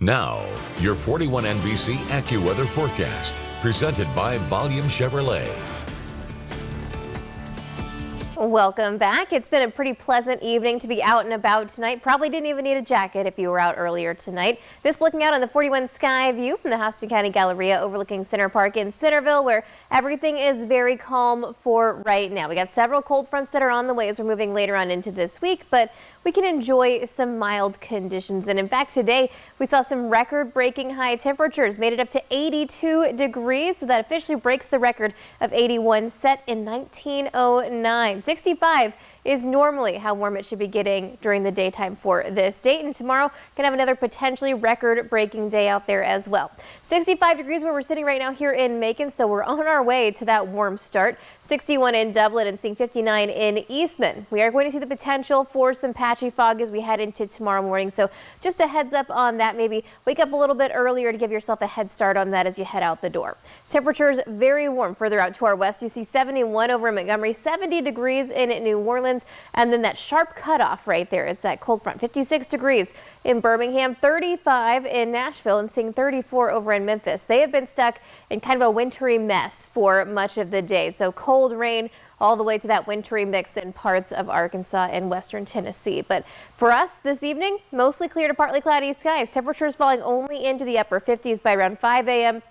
Now, your 41 NBC AccuWeather forecast, presented by Volume Chevrolet. Welcome back. It's been a pretty pleasant evening to be out and about tonight. Probably didn't even need a jacket if you were out earlier tonight. This looking out on the 41 sky view from the Houston County Galleria overlooking Center Park in Centerville, where everything is very calm for right now. We got several cold fronts that are on the way as we're moving later on into this week, but we can enjoy some mild conditions. And in fact, today we saw some record-breaking high temperatures, made it up to 82 degrees. So that officially breaks the record of 81 set in 1909. 65 is normally how warm it should be getting during the daytime for this date. And tomorrow can have another potentially record-breaking day out there as well. 65 degrees where we're sitting right now here in Macon, so we're on our way to that warm start. 61 in Dublin and seeing 59 in Eastman. We are going to see the potential for some patchy fog as we head into tomorrow morning. So just a heads up on that. Maybe wake up a little bit earlier to give yourself a head start on that as you head out the door. Temperatures very warm further out to our west. You see 71 over in Montgomery, 70 degrees in New Orleans. And then that sharp cutoff right there is that cold front. 56 degrees in Birmingham, 35 in Nashville, and seeing 34 over in Memphis. They have been stuck in kind of a wintry mess for much of the day. So cold rain all the way to that wintry mix in parts of Arkansas and western Tennessee. But for us this evening, mostly clear to partly cloudy skies. Temperatures falling only into the upper 50s by around 5 a.m.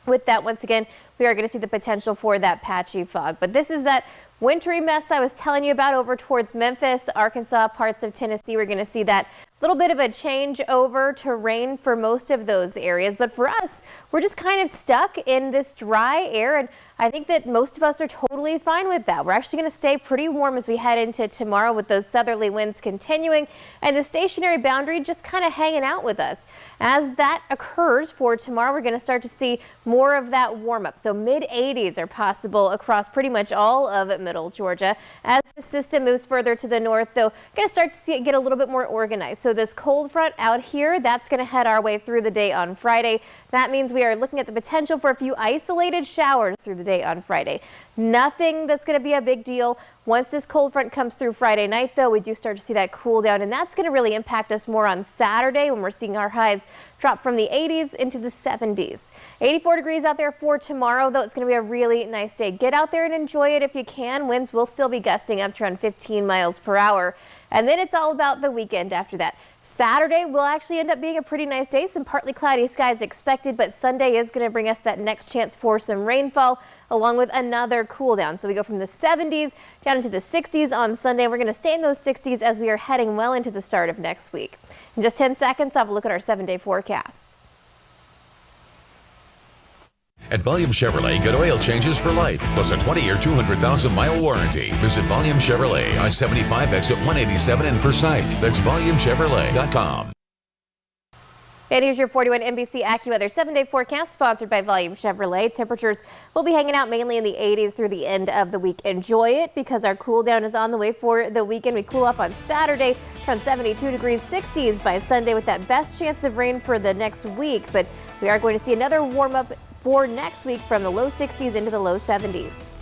With that, once again, we are going to see the potential for that patchy fog. But this is that wintry mess I was telling you about over towards Memphis, Arkansas, parts of Tennessee. We're going to see that little bit of a change over to rain for most of those areas. But for us, we're just kind of stuck in this dry air, and I think that most of us are totally fine with that. We're actually going to stay pretty warm as we head into tomorrow with those southerly winds continuing and the stationary boundary just kind of hanging out with us. As that occurs for tomorrow, we're going to start to see more of that warm up. So mid 80s are possible across pretty much all of middle Georgia. As the system moves further to the north, though, going to start to see it get a little bit more organized. So this cold front out here, that's going to head our way through the day on Friday. That means we are looking at the potential for a few isolated showers through the day on Friday. Nothing that's going to be a big deal. Once this cold front comes through Friday night, though, we do start to see that cool down, and that's going to really impact us more on Saturday when we're seeing our highs drop from the 80s into the 70s. 84 degrees out there for tomorrow, though it's going to be a really nice day. Get out there and enjoy it if you can. Winds will still be gusting up to around 15 miles per hour. And then it's all about the weekend after that. Saturday will actually end up being a pretty nice day. Some partly cloudy skies expected, but Sunday is going to bring us that next chance for some rainfall along with another cool down. So we go from the 70s down into the 60s on Sunday. We're going to stay in those 60s as we are heading well into the start of next week. In just 10 seconds, I'll have a look at our 7-day forecast. At Volume Chevrolet, get oil changes for life, plus a 20-year, 200,000-mile warranty. Visit Volume Chevrolet, I-75 exit 187 in Forsyth. That's volumechevrolet.com. And here's your 41 NBC AccuWeather 7-day forecast, sponsored by Volume Chevrolet. Temperatures will be hanging out mainly in the 80s through the end of the week. Enjoy it because our cool down is on the way for the weekend. We cool off on Saturday, around 72 degrees, 60s by Sunday with that best chance of rain for the next week. But we are going to see another warm up for next week from the low 60s into the low 70s.